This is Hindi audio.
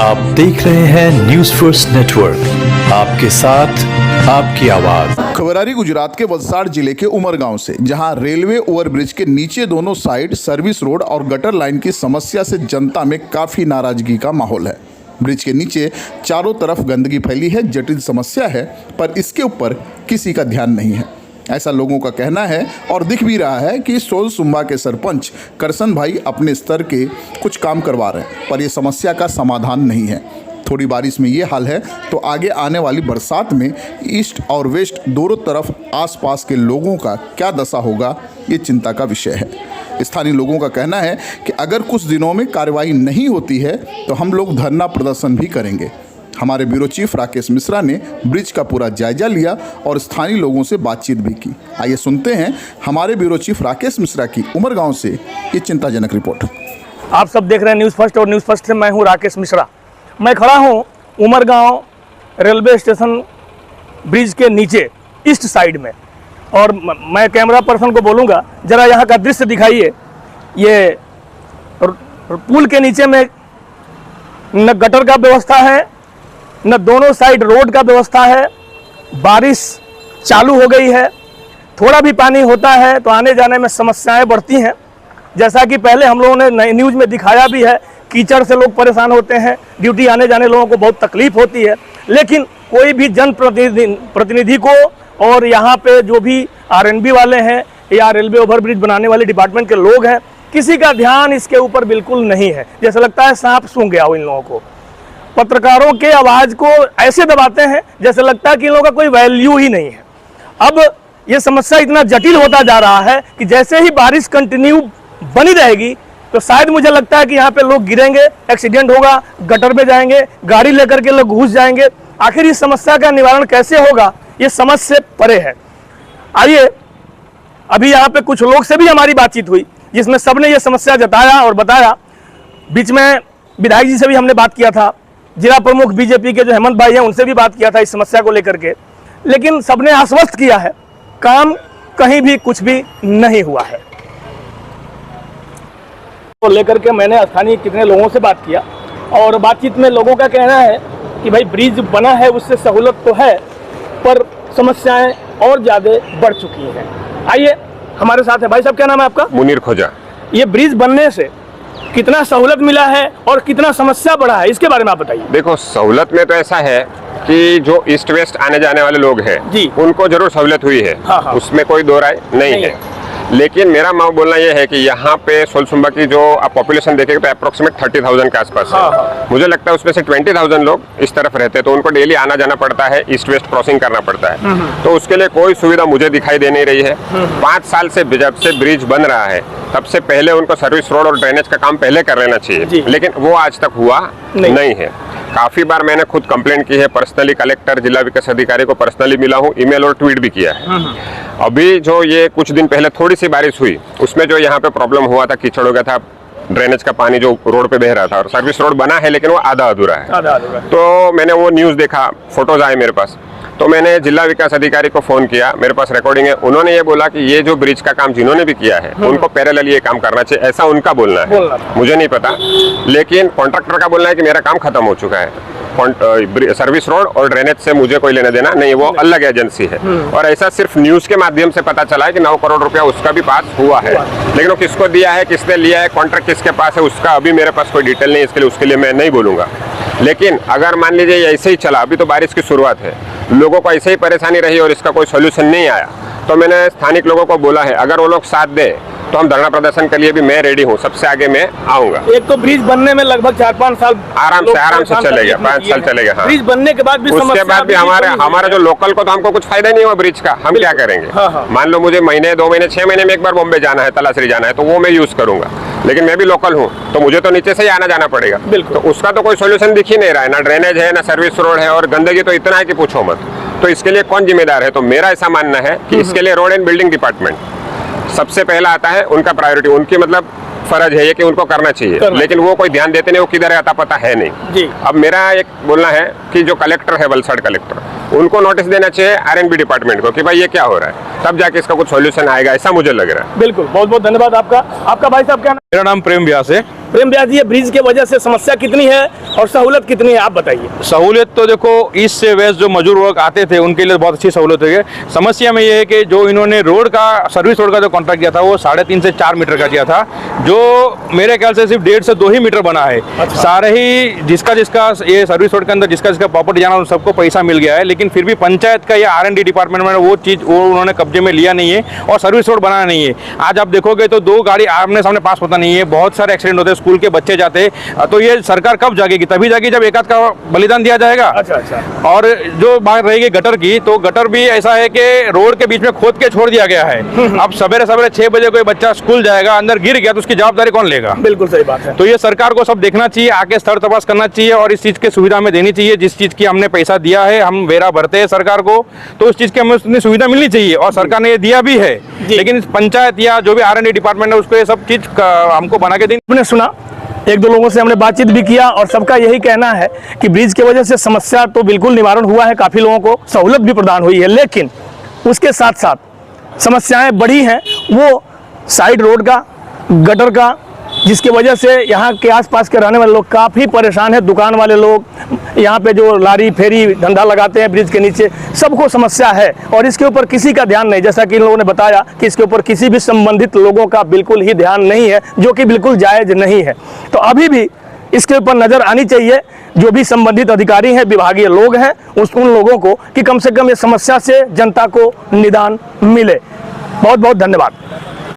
आप देख रहे हैं न्यूज फर्स्ट नेटवर्क, आपके साथ आपकी आवाज। खबर आ रही गुजरात के वलसाड जिले के उमरगांव से, जहां रेलवे ओवरब्रिज के नीचे दोनों साइड सर्विस रोड और गटर लाइन की समस्या से जनता में काफी नाराजगी का माहौल है। ब्रिज के नीचे चारों तरफ गंदगी फैली है, जटिल समस्या है, पर इसके ऊपर किसी का ध्यान नहीं है, ऐसा लोगों का कहना है। और दिख भी रहा है कि सोलसुम्बा के सरपंच करसन भाई अपने स्तर के कुछ काम करवा रहे हैं, पर यह समस्या का समाधान नहीं है। थोड़ी बारिश में ये हाल है तो आगे आने वाली बरसात में ईस्ट और वेस्ट दोनों तरफ आसपास के लोगों का क्या दशा होगा, ये चिंता का विषय है। स्थानीय लोगों का कहना है कि अगर कुछ दिनों में कार्रवाई नहीं होती है तो हम लोग धरना प्रदर्शन भी करेंगे। हमारे ब्यूरो चीफ राकेश मिश्रा ने ब्रिज का पूरा जायजा लिया और स्थानीय लोगों से बातचीत भी की। आइए सुनते हैं हमारे ब्यूरो चीफ राकेश मिश्रा की उमरगांव से ये चिंताजनक रिपोर्ट। आप सब देख रहे हैं न्यूज़ फर्स्ट और न्यूज़ फर्स्ट से मैं हूं राकेश मिश्रा। मैं खड़ा हूं उमरगांव रेलवे स्टेशन ब्रिज के नीचे ईस्ट साइड में, और मैं कैमरा पर्सन को बोलूँगा ज़रा यहाँ का दृश्य दिखाइए। ये पुल के नीचे में न गटर का व्यवस्था है, न दोनों साइड रोड का व्यवस्था है। बारिश चालू हो गई है, थोड़ा भी पानी होता है तो आने जाने में समस्याएं बढ़ती हैं। जैसा कि पहले हम लोगों ने न्यूज़ में दिखाया भी है, कीचड़ से लोग परेशान होते हैं, ड्यूटी आने जाने लोगों को बहुत तकलीफ होती है। लेकिन कोई भी जनप्रतिनिधि को और यहाँ पे जो भी आरएनबी वाले हैं या रेलवे ओवरब्रिज बनाने वाले डिपार्टमेंट के लोग हैं, किसी का ध्यान इसके ऊपर बिल्कुल नहीं है। जैसे लगता है सांप सूंघ गया हो इन लोगों को। पत्रकारों के आवाज़ को ऐसे दबाते हैं जैसे लगता है कि इन लोगों का कोई वैल्यू ही नहीं है। अब ये समस्या इतना जटिल होता जा रहा है कि जैसे ही बारिश कंटिन्यू बनी रहेगी तो शायद मुझे लगता है कि यहाँ पे लोग गिरेंगे, एक्सीडेंट होगा, गटर में जाएंगे, गाड़ी लेकर के लोग घुस जाएंगे। आखिर इस समस्या का निवारण कैसे होगा, ये समझ से परे है। आइए, अभी यहाँ पे कुछ लोग से भी हमारी बातचीत हुई जिसमें सबने ये समस्या जताया और बताया। बीच में विधायक जी से भी हमने बात किया था, जिला प्रमुख बीजेपी के जो हेमंत भाई हैं उनसे भी बात किया था इस समस्या को लेकर के, लेकिन सबने आश्वस्त किया है काम कहीं भी कुछ भी नहीं हुआ है। तो लेकर के मैंने स्थानीय कितने लोगों से बात किया और बातचीत में लोगों का कहना है कि भाई ब्रिज बना है उससे सहूलत तो है, पर समस्याएं और ज़्यादा बढ़ चुकी हैं। आइए हमारे साथ है भाई साहब, क्या नाम है आपका? मुनीर खोजा। ये ब्रिज बनने से कितना सहूलत मिला है और कितना समस्या बढ़ा है, इसके बारे में आप बताइए। देखो, सहूलत में तो ऐसा है कि जो ईस्ट वेस्ट आने जाने वाले लोग हैं जी, उनको जरूर सहूलत हुई है। हाँ। उसमें कोई दो राय नहीं है। लेकिन मेरा बोलना यह है कि यहाँ पे सोलसुम्बा की जो आप पॉपुलेशन देखेंगे तो अप्रोक्सीमेट 30,000 के आसपास है। मुझे लगता है उसमें से 20,000 लोग इस तरफ रहते हैं, तो उनको डेली आना जाना पड़ता है, ईस्ट वेस्ट क्रॉसिंग करना पड़ता है। तो उसके लिए कोई सुविधा मुझे दिखाई दे नहीं रही है। 5 साल से जब से ब्रिज बन रहा है तब से पहले उनको सर्विस रोड और ड्रेनेज का काम पहले कर लेना चाहिए, लेकिन वो आज तक हुआ नहीं है। काफी बार मैंने खुद कंप्लेंट की है, पर्सनली कलेक्टर, जिला विकास अधिकारी को पर्सनली मिला हूँ, ईमेल और ट्वीट भी किया है। अभी जो ये कुछ दिन पहले थोड़ी सी बारिश हुई उसमें जो यहाँ पे प्रॉब्लम हुआ था, कीचड़ हो गया था, ड्रेनेज का पानी जो रोड पे बह रहा था, और सर्विस रोड बना है लेकिन वो आधा अधूरा है। तो मैंने वो न्यूज़ देखा, फोटोज आए मेरे पास, तो मैंने जिला विकास अधिकारी को फ़ोन किया, मेरे पास रिकॉर्डिंग है। उन्होंने ये बोला कि ये जो ब्रिज का काम जिन्होंने भी किया है उनको पैरेलल ये काम करना चाहिए, ऐसा उनका बोलना है। मुझे नहीं पता, लेकिन कॉन्ट्रैक्टर का बोलना है कि मेरा काम खत्म हो चुका है, सर्विस रोड और ड्रेनेज से मुझे कोई लेना देना नहीं, वो अलग एजेंसी है। और ऐसा सिर्फ न्यूज़ के माध्यम से पता चला है कि 9 करोड़ रुपया उसका भी पास हुआ है, लेकिन वो किसको दिया है, किसने लिया है, कॉन्ट्रैक्ट किसके पास है, उसका अभी मेरे पास कोई डिटेल नहीं, उसके लिए मैं नहीं बोलूँगा। लेकिन अगर मान लीजिए ऐसे ही चला, अभी तो बारिश की शुरुआत है, लोगों को ऐसे ही परेशानी रही और इसका कोई सोल्यूशन नहीं आया, तो मैंने स्थानिक लोगों को बोला है अगर वो लोग साथ दें तो हम धरना प्रदर्शन के लिए भी मैं रेडी हूँ, सबसे आगे मैं आऊंगा। एक तो ब्रिज बनने में लगभग 4-5 साल आराम से चलेगा, 5 साल चलेगा। हाँ। ब्रिज बनने के बाद भी उसके बाद भी हमारा जो लोकल को तो हमको कुछ फायदा नहीं हुआ ब्रिज का, हम क्या करेंगे? मान लो मुझे महीने 2 महीने 6 महीने में एक बार बॉम्बे जाना है, तलासरी जाना है, तो वो मैं यूज करूंगा, लेकिन मैं भी लोकल हूँ तो मुझे तो नीचे से ही आना जाना पड़ेगा। तो उसका तो कोई सोल्यूशन दिख ही नहीं रहा है, ना ड्रेनेज है, ना सर्विस रोड है, और गंदगी तो इतना है कि पूछो मत। तो इसके लिए कौन जिम्मेदार है? तो मेरा ऐसा मानना है कि इसके लिए रोड एंड बिल्डिंग डिपार्टमेंट सबसे पहला आता है, उनका प्रायोरिटी, उनकी मतलब फर्ज है ये कि उनको करना चाहिए, लेकिन वो कोई ध्यान देते नहीं, वो किधर है अता पता है नहीं। अब मेरा एक बोलना है कि जो कलेक्टर है, वलसाड कलेक्टर, उनको नोटिस देना चाहिए आरएनबी डिपार्टमेंट को कि भाई ये क्या हो रहा है, तब जाके इसका कुछ सॉल्यूशन आएगा, ऐसा मुझे लग रहा है। बिल्कुल, बहुत बहुत धन्यवाद आपका। आपका भाई साहब क्या नाम? मेरा नाम प्रेम व्यास है। प्रेम व्यास जी, ये ब्रिज के वजह से समस्या कितनी है और सहूलत कितनी है, आप बताइए। सहूलियत तो देखो, ईस्ट से वेस्ट जो मजदूर वर्ग आते थे उनके लिए बहुत अच्छी सहूलत है। समस्या में ये है कि जो इन्होंने रोड का, सर्विस रोड का जो कॉन्ट्रैक्ट किया था वो 3.5 से 4 मीटर का किया था, जो मेरे ख्याल से सिर्फ 1.5 से 2 ही मीटर बना है। अच्छा। सारे ही जिसका ये सर्विस रोड के अंदर जिसका प्रॉपर्टी जाना उन सबको पैसा मिल गया है, लेकिन फिर भी पंचायत का या R&D डिपार्टमेंट में वो चीज़ वो उन्होंने कब्जे में लिया नहीं है और सर्विस रोड बनाया नहीं है। आज आप देखोगे तो 2 गाड़ी आमने सामने पास होता नहीं है, बहुत सारे एक्सीडेंट होते हैं, स्कूल के बच्चे जाते हैं। तो ये सरकार कब जागेगी? तभी जाएगी जब एक आध का बलिदान दिया जाएगा। अच्छा। और जो बात रहेगी गटर की, तो गटर भी ऐसा है कि रोड के बीच में खोद के छोड़ दिया गया है। अब सवेरे 6 बजे कोई बच्चा स्कूल जाएगा, अंदर गिर गया तो उसकी जवाबदारी कौन लेगा? बिल्कुल सही बात है। तो ये सरकार को सब देखना चाहिए, आके स्तर तपास करना चाहिए और इस चीज की सुविधा हमें देनी चाहिए। जिस चीज की हमने पैसा दिया है, हम वेरा भरते हैं सरकार को, तो उस चीज की हमें उतनी सुविधा मिलनी चाहिए और सरकार ने ये दिया भी है। लेकिन पंचायत या जो भी R&D डिपार्टमेंट है उसको ये सब चीज हमको बना के देनी। आपने सुना, 1-2 लोगों से हमने बातचीत भी किया और सबका यही कहना है कि ब्रिज की वजह से समस्या तो बिल्कुल निवारण हुआ है, काफ़ी लोगों को सहूलत भी प्रदान हुई है, लेकिन उसके साथ साथ समस्याएं बढ़ी हैं। वो साइड रोड का, गटर का, जिसकी वजह से यहाँ के आसपास के रहने वाले लोग काफ़ी परेशान हैं। दुकान वाले लोग, यहाँ पे जो लारी फेरी धंधा लगाते हैं ब्रिज के नीचे, सबको समस्या है और इसके ऊपर किसी का ध्यान नहीं। जैसा कि इन लोगों ने बताया कि इसके ऊपर किसी भी संबंधित लोगों का बिल्कुल ही ध्यान नहीं है, जो कि बिल्कुल जायज़ नहीं है। तो अभी भी इसके ऊपर नज़र आनी चाहिए, जो भी संबंधित अधिकारी हैं, विभागीय लोग हैं, उन लोगों को, कि कम से कम ये समस्या से जनता को निदान मिले। बहुत बहुत धन्यवाद।